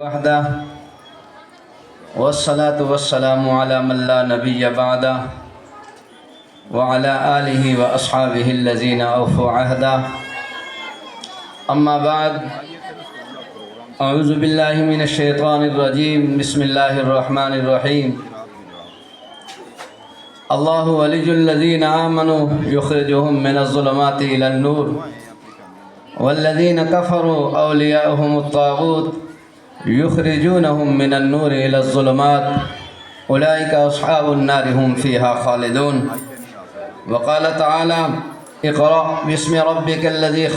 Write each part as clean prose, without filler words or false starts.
وحده والصلاة والسلام على من لا نبي بعده وعلى آله وأصحابه الذين أوفوا عهده أما بعد أعوذ بالله من الشيطان الرجيم بسم الله الرحمن الرحيم الله ولي الذين آمنوا يخرجهم من الظلمات إلى النور والذين كفروا أولياؤهم الطاغوت يخرجونهم من النور إلى الظلمات أولئك أصحاب النار هم فيها خالدون وقال تعالى اقرأ باسم ربك الذي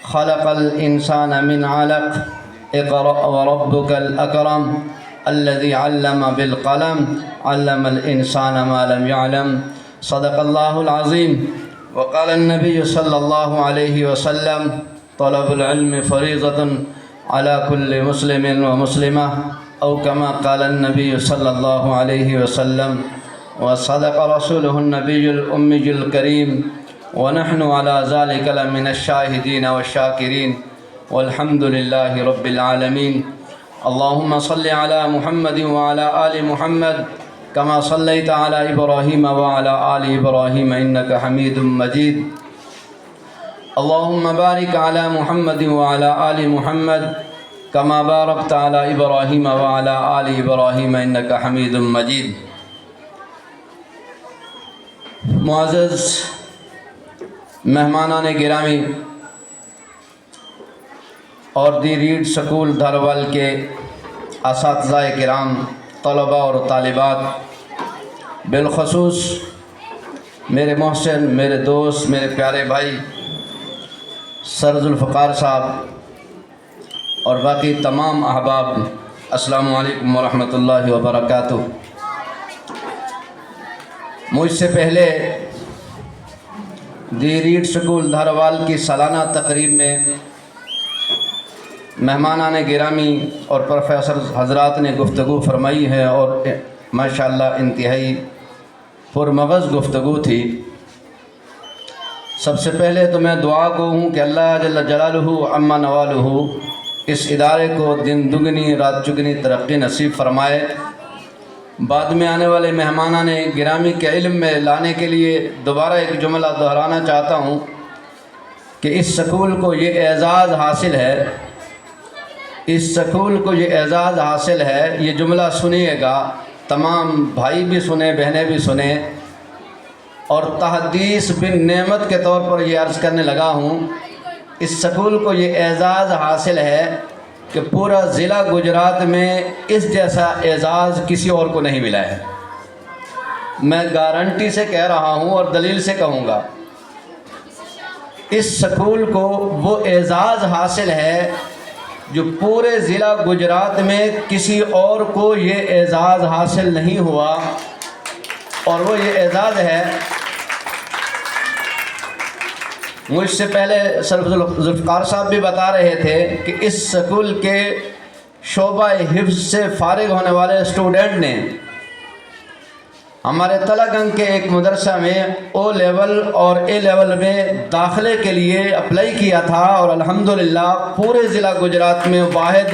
خلق الإنسان من علق اقرأ وربك الأكرم الذي علم بالقلم علم الإنسان ما لم يعلم صدق الله العظيم وقال النبي صلى الله عليه وسلم طلب العلم فريضة على كل مسلم ومسلمة أو كما قال النبي صلى الله عليه وسلم وصدق رسوله النبي الأمي الكريم ونحن على ذلك لمن الشاهدين والشاكرين والحمد لله رب العالمين اللهم صل على محمد وعلى آل محمد كما صليت على إبراهيم وعلى آل إبراهيم إنك حميد مجيد اللهم بارك على محمد وعلى آل محمد كما باركت على إبراهيم وعلى آل إبراهيم إنك حميد مجيد معزز مہمانان گرامی اور دی ریڈ سکول دھروال کے اساتذہ کرام طلباء اور طالبات بالخصوص میرے محسن میرے دوست میرے پیارے بھائی سر ذوالفقار صاحب اور باقی تمام احباب السلام علیکم ورحمۃ اللہ وبرکاتہ۔ مجھ سے پہلے دی ریڈ سکول دھروال کی سالانہ تقریب میں مہمانان گرامی اور پروفیسر حضرات نے گفتگو فرمائی ہے اور ماشاءاللہ انتہائی پرمغز گفتگو تھی۔ سب سے پہلے تو میں دعا کو ہوں کہ اللہ جل جلالہ عما نوالہ اس ادارے کو دن دگنی رات چگنی ترقی نصیب فرمائے۔ بعد میں آنے والے مہمانان گرامی کے علم میں لانے کے لیے دوبارہ ایک جملہ دہرانا چاہتا ہوں کہ اس سکول کو یہ اعزاز حاصل ہے، اس سکول کو یہ اعزاز حاصل ہے، یہ جملہ سنیے گا، تمام بھائی بھی سنیں بہنیں بھی سنیں، اور تحدیث بن نعمت کے طور پر یہ عرض کرنے لگا ہوں، اس سکول کو یہ اعزاز حاصل ہے کہ پورا ضلع گجرات میں اس جیسا اعزاز کسی اور کو نہیں ملا ہے۔ میں گارنٹی سے کہہ رہا ہوں اور دلیل سے کہوں گا، اس سکول کو وہ اعزاز حاصل ہے جو پورے ضلع گجرات میں کسی اور کو یہ اعزاز حاصل نہیں ہوا، اور وہ یہ اعزاز ہے، مجھ سے پہلے سر ذوالفقار صاحب بھی بتا رہے تھے کہ اس سکول کے شعبہ حفظ سے فارغ ہونے والے اسٹوڈنٹ نے ہمارے تلہ گنگ کے ایک مدرسہ میں او لیول اور اے لیول میں داخلے کے لیے اپلائی کیا تھا، اور الحمدللہ پورے ضلع گجرات میں واحد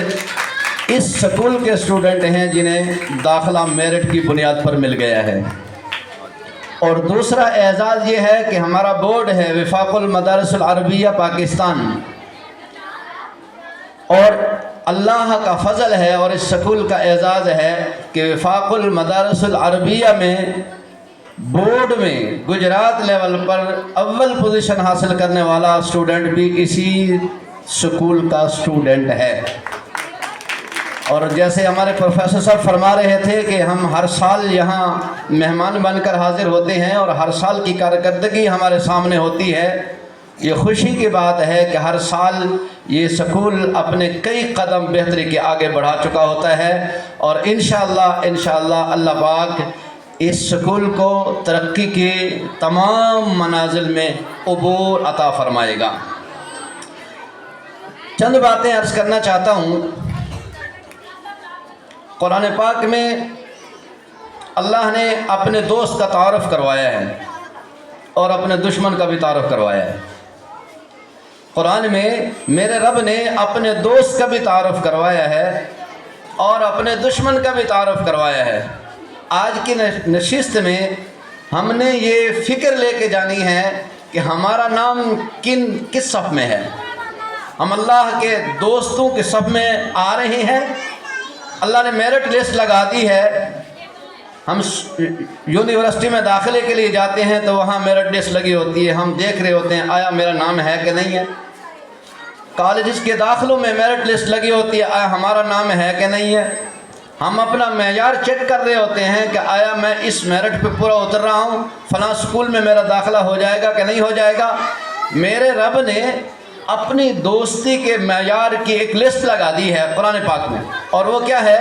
اس سکول کے اسٹوڈنٹ ہیں جنہیں داخلہ میرٹ کی بنیاد پر مل گیا ہے۔ اور دوسرا اعزاز یہ ہے کہ ہمارا بورڈ ہے وفاق المدارس العربیہ پاکستان، اور اللہ کا فضل ہے اور اس سکول کا اعزاز ہے کہ وفاق المدارس العربیہ میں بورڈ میں گجرات لیول پر اول پوزیشن حاصل کرنے والا اسٹوڈنٹ بھی اسی سکول کا اسٹوڈنٹ ہے۔ اور جیسے ہمارے پروفیسر صاحب فرما رہے تھے کہ ہم ہر سال یہاں مہمان بن کر حاضر ہوتے ہیں اور ہر سال کی کارکردگی ہمارے سامنے ہوتی ہے، یہ خوشی کی بات ہے کہ ہر سال یہ سکول اپنے کئی قدم بہتری کے آگے بڑھا چکا ہوتا ہے، اور انشاءاللہ اللہ پاک اس سکول کو ترقی کے تمام منازل میں عبور عطا فرمائے گا۔ چند باتیں عرض کرنا چاہتا ہوں۔ قرآن پاک میں اللہ نے اپنے دوست کا تعارف کروایا ہے اور اپنے دشمن کا بھی تعارف کروایا ہے۔ قرآن میں میرے رب نے اپنے دوست کا بھی تعارف کروایا ہے اور اپنے دشمن کا بھی تعارف کروایا ہے۔ آج کی نشست میں ہم نے یہ فکر لے کے جانی ہے کہ ہمارا نام کس صف میں ہے۔ ہم اللہ کے دوستوں کے صف میں آ رہے ہیں۔ اللہ نے میرٹ لسٹ لگا دی ہے۔ ہم یونیورسٹی میں داخلے کے لیے جاتے ہیں تو وہاں میرٹ لسٹ لگی ہوتی ہے، ہم دیکھ رہے ہوتے ہیں آیا میرا نام ہے کہ نہیں ہے۔ کالجز کے داخلوں میں میرٹ لسٹ لگی ہوتی ہے، آیا ہمارا نام ہے کہ نہیں ہے۔ ہم اپنا معیار چیک کر رہے ہوتے ہیں کہ آیا میں اس میرٹ پہ پورا اتر رہا ہوں، فلاں سکول میں میرا داخلہ ہو جائے گا کہ نہیں ہو جائے گا۔ میرے رب نے اپنی دوستی کے معیار کی ایک لسٹ لگا دی ہے قرآن پاک میں، اور وہ کیا ہے؟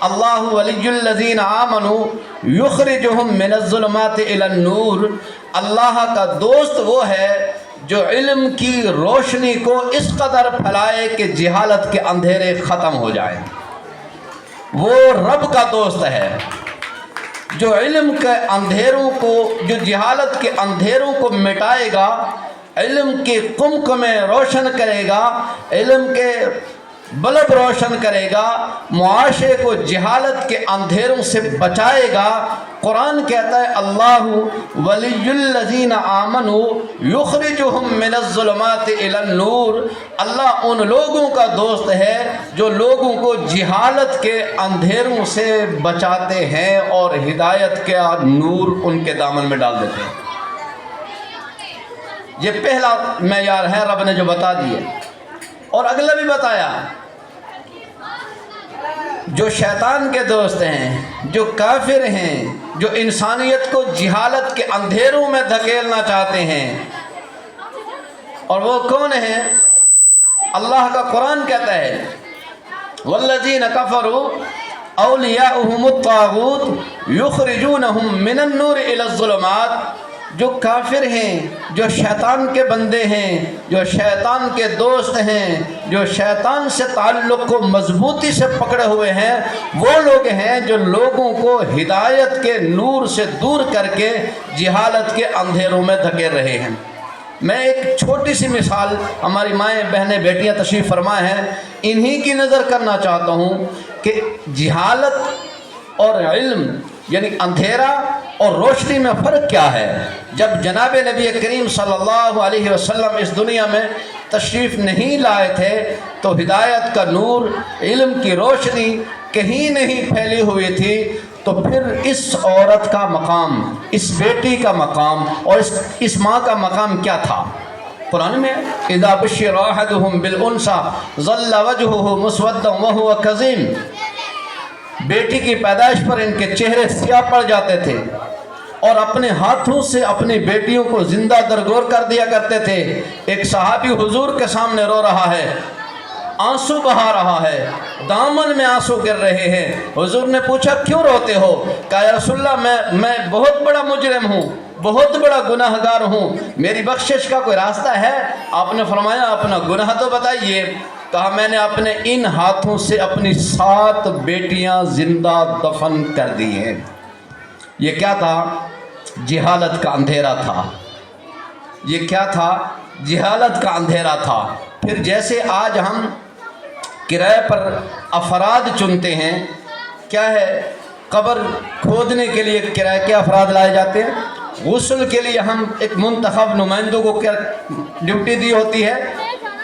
اللہ ولی الذین آمنوا یخرجہم من الظلمات الی النور۔ اللہ کا دوست وہ ہے جو علم کی روشنی کو اس قدر پھیلائے کہ جہالت کے اندھیرے ختم ہو جائیں۔ وہ رب کا دوست ہے جو علم کے اندھیروں کو، جو جہالت کے اندھیروں کو مٹائے گا، علم کے قمقمے روشن کرے گا، علم کے بلب روشن کرے گا، معاشرے کو جہالت کے اندھیروں سے بچائے گا۔ قرآن کہتا ہے اللہ ولی الذین آمنوا یخرجہم من الظلمات الی النور۔ اللہ ان لوگوں کا دوست ہے جو لوگوں کو جہالت کے اندھیروں سے بچاتے ہیں اور ہدایت کا نور ان کے دامن میں ڈال دیتے ہیں۔ یہ پہلا معیار ہے رب نے جو بتا دیے، اور اگلا بھی بتایا۔ جو شیطان کے دوست ہیں، جو کافر ہیں، جو انسانیت کو جہالت کے اندھیروں میں دھکیلنا چاہتے ہیں، اور وہ کون ہیں؟ اللہ کا قرآن کہتا ہے والذین کفروا اولیاؤہم الطاغوت یخرجونہم من النور الی الظلمات۔ جو کافر ہیں، جو شیطان کے بندے ہیں، جو شیطان کے دوست ہیں، جو شیطان سے تعلق کو مضبوطی سے پکڑے ہوئے ہیں، وہ لوگ ہیں جو لوگوں کو ہدایت کے نور سے دور کر کے جہالت کے اندھیروں میں دھکیل رہے ہیں۔ میں ایک چھوٹی سی مثال، ہماری مائیں بہنیں بیٹیاں تشریف فرما ہیں، انہی کی نظر کرنا چاہتا ہوں کہ جہالت اور علم یعنی اندھیرا اور روشنی میں فرق کیا ہے۔ جب جناب نبی کریم صلی اللہ علیہ وسلم اس دنیا میں تشریف نہیں لائے تھے تو ہدایت کا نور، علم کی روشنی کہیں نہیں پھیلی ہوئی تھی، تو پھر اس عورت کا مقام، اس بیٹی کا مقام اور اس ماں کا مقام کیا تھا؟ قرآن میں اذا بشر احدهم بالانثى ظل وجهه مسودا وهو كظيم۔ بیٹی کی پیدائش پر ان کے چہرے سیاہ پڑ جاتے تھے اور اپنے ہاتھوں سے اپنی بیٹیوں کو زندہ درگور کر دیا کرتے تھے۔ ایک صحابی حضور کے سامنے رو رہا ہے، آنسو بہا رہا ہے، دامن میں آنسو گر رہے ہیں۔ حضور نے پوچھا کیوں روتے ہو؟ کہا یا رسول اللہ میں بہت بڑا مجرم ہوں، بہت بڑا گناہ گار ہوں، میری بخشش کا کوئی راستہ ہے؟ آپ نے فرمایا اپنا گناہ تو بتائیے۔ کہا میں نے اپنے ان ہاتھوں سے اپنی 7 بیٹیاں زندہ دفن کر دی ہیں۔ یہ کیا تھا؟ جہالت کا اندھیرا تھا۔ یہ کیا تھا؟ جہالت کا اندھیرا تھا۔ پھر جیسے آج ہم کرائے پر افراد چنتے ہیں، کیا ہے؟ قبر کھودنے کے لیے کرائے کے افراد لائے جاتے ہیں، غسل کے لیے ہم ایک منتخب نمائندوں کو ڈیوٹی دی ہوتی ہے،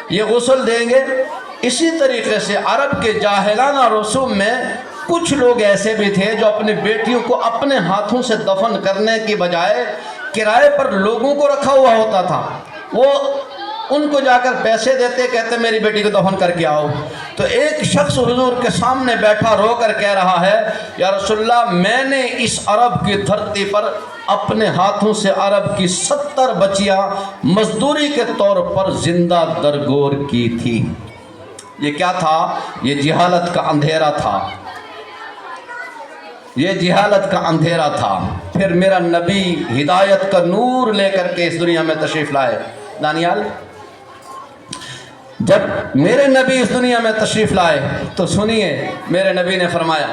یہ غسل دیں گے۔ اسی طریقے سے عرب کے جاہلانہ رسوم میں کچھ لوگ ایسے بھی تھے جو اپنی بیٹیوں کو اپنے ہاتھوں سے دفن کرنے کی بجائے کرائے پر لوگوں کو رکھا ہوا ہوتا تھا، وہ ان کو جا کر پیسے دیتے، کہتے میری بیٹی کو دفن کر کے آؤ۔ تو ایک شخص حضور کے سامنے بیٹھا رو کر کہہ رہا ہے یا رسول اللہ میں نے اس عرب کی دھرتی پر اپنے ہاتھوں سے عرب کی 70 بچیاں مزدوری کے طور پر زندہ درگور کی تھی۔ یہ کیا تھا؟ یہ جہالت کا اندھیرا تھا، یہ جہالت کا اندھیرا تھا۔ پھر میرا نبی ہدایت کا نور لے کر کے اس دنیا میں تشریف لائے۔ دانیال، جب میرے نبی اس دنیا میں تشریف لائے تو سنیے میرے نبی نے فرمایا،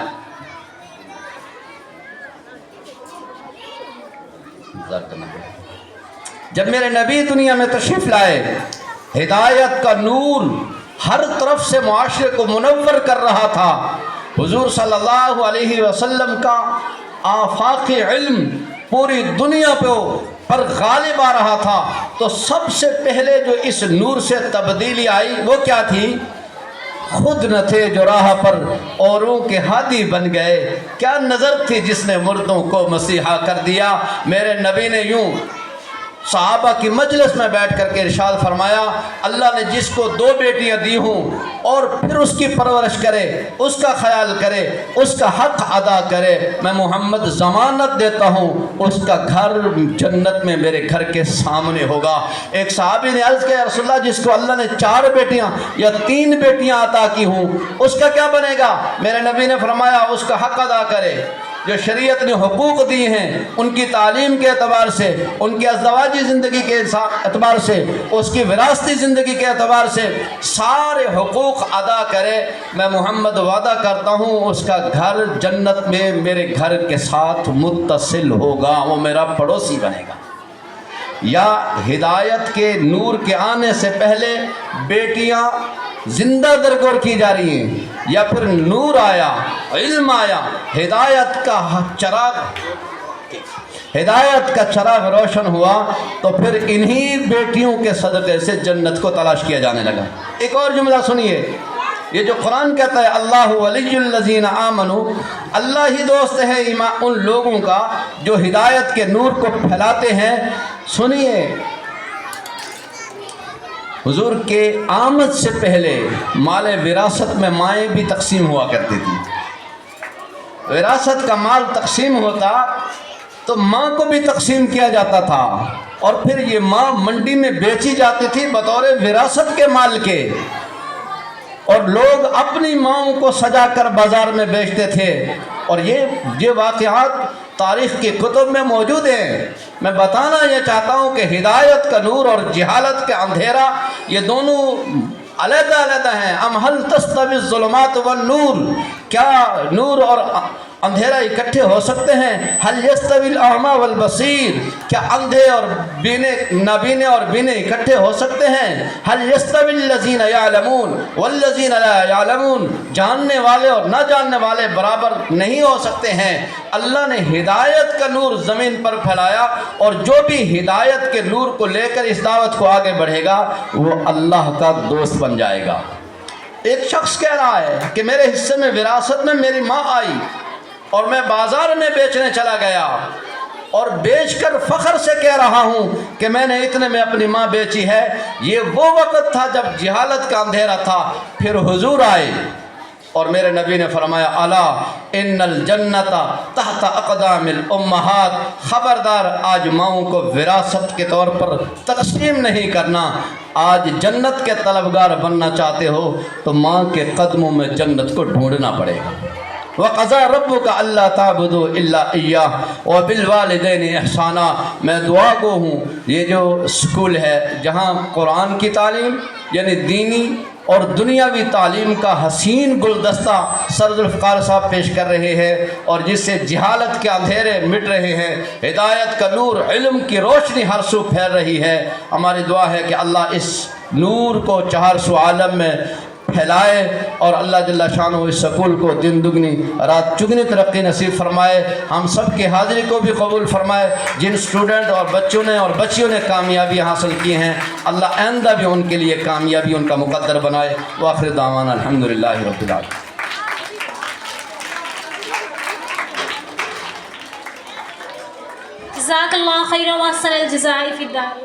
جب میرے نبی دنیا میں تشریف لائے ہدایت کا نور ہر طرف سے معاشرے کو منور کر رہا تھا. حضور صلی اللہ علیہ وسلم کا آفاقی علم پوری دنیا پر غالب آ رہا تھا. تو سب سے پہلے جو اس نور سے تبدیلی آئی وہ کیا تھی؟ خود نہ تھے جو راہ پر اوروں کے ہادی بن گئے. کیا نظر تھی جس نے مردوں کو مسیحا کر دیا. میرے نبی نے یوں صحابہ کی مجلس میں بیٹھ کر کے ارشاد فرمایا، اللہ نے جس کو 2 بیٹیاں دی ہوں اور پھر اس کی پرورش کرے، اس کا خیال کرے، اس کا حق ادا کرے، میں محمد ضمانت دیتا ہوں اس کا گھر جنت میں میرے گھر کے سامنے ہوگا. ایک صحابی نے عرض کیا، رسول اللہ جس کو اللہ نے 4 بیٹیاں یا 3 بیٹیاں عطا کی ہوں اس کا کیا بنے گا؟ میرے نبی نے فرمایا اس کا حق ادا کرے. جو شریعت نے حقوق دی ہیں ان کی تعلیم کے اعتبار سے، ان کی ازدواجی زندگی کے اعتبار سے، اس کی وراثتی زندگی کے اعتبار سے سارے حقوق ادا کرے. میں محمد وعدہ کرتا ہوں اس کا گھر جنت میں میرے گھر کے ساتھ متصل ہوگا، وہ میرا پڑوسی بنے گا. یا ہدایت کے نور کے آنے سے پہلے بیٹیاں زندہ درگور کی جا رہی ہیں، یا پھر نور آیا، علم آیا، ہدایت کا چراغ روشن ہوا، تو پھر انہی بیٹیوں کے صدقے سے جنت کو تلاش کیا جانے لگا. ایک اور جملہ سنیے، یہ جو قرآن کہتا ہے اللہ ولی الذین آمنوا، اللہ ہی دوست ہے ان لوگوں کا جو ہدایت کے نور کو پھیلاتے ہیں. سنیے، حضور کے آمد سے پہلے مال وراثت میں مائیں بھی تقسیم ہوا کرتی تھی. وراثت کا مال تقسیم ہوتا تو ماں کو بھی تقسیم کیا جاتا تھا، اور پھر یہ ماں منڈی میں بیچی جاتی تھی بطور وراثت کے مال کے، اور لوگ اپنی ماؤں کو سجا کر بازار میں بیچتے تھے. اور یہ واقعات تاریخ کی کتب میں موجود ہیں. میں بتانا یہ چاہتا ہوں کہ ہدایت کا نور اور جہالت کا اندھیرا یہ دونوں علیحدہ علیحدہ ہیں. ام هل تستوی الظلمات والنور، کیا نور اور اندھیرا اکٹھے ہو سکتے ہیں؟ هل يستوي الاعمى والبصير، کیا اندھے اور نابینے اور بینے اکٹھے ہو سکتے ہیں؟ هل يستوي الذين يعلمون والذين لا يعلمون، جاننے والے اور نہ جاننے والے برابر نہیں ہو سکتے ہیں. اللہ نے ہدایت کا نور زمین پر پھیلایا، اور جو بھی ہدایت کے نور کو لے کر اس دعوت کو آگے بڑھے گا وہ اللہ کا دوست بن جائے گا. ایک شخص کہہ رہا ہے کہ میرے حصے میں وراثت میں میری ماں آئی اور میں بازار میں بیچنے چلا گیا، اور بیچ کر فخر سے کہہ رہا ہوں کہ میں نے اتنے میں اپنی ماں بیچی ہے. یہ وہ وقت تھا جب جہالت کا اندھیرا تھا. پھر حضور آئے اور میرے نبی نے فرمایا الا ان الجنت تحت اقدام الامہات، خبردار آج ماؤں کو وراثت کے طور پر تقسیم نہیں کرنا. آج جنت کے طلبگار بننا چاہتے ہو تو ماں کے قدموں میں جنت کو ڈھونڈنا پڑے گا. وَقَضَىٰ رَبُّكَ أَلَّا تَعْبُدُوا إِلَّا إِيَّاهُ وَبِالْوَالِدَيْنِ إِحْسَانًا. میں دعا گو ہوں. یہ جو اسکول ہے جہاں قرآن کی تعلیم یعنی دینی اور دنیاوی تعلیم کا حسین گلدستہ سر ذوالفقار صاحب پیش کر رہے ہیں، اور جس سے جہالت کے اندھیرے مٹ رہے ہیں، ہدایت کا نور، علم کی روشنی ہر سو پھیل رہی ہے. ہماری دعا ہے کہ اللہ اس نور کو 400 عالم میں پھیلائے، اور اللہ جل شانہ اس سکول کو دن دگنی رات چگنی ترقی نصیب فرمائے. ہم سب کی حاضری کو بھی قبول فرمائے. جن اسٹوڈنٹ اور بچوں نے اور بچیوں نے کامیابی حاصل کی ہیں، اللہ آئندہ بھی ان کے لیے کامیابی ان کا مقدر بنائے. وآخر دعوانا الحمدللہ رب العالمین. جزاک اللہ خیر و احسن الجزاء فی الدار.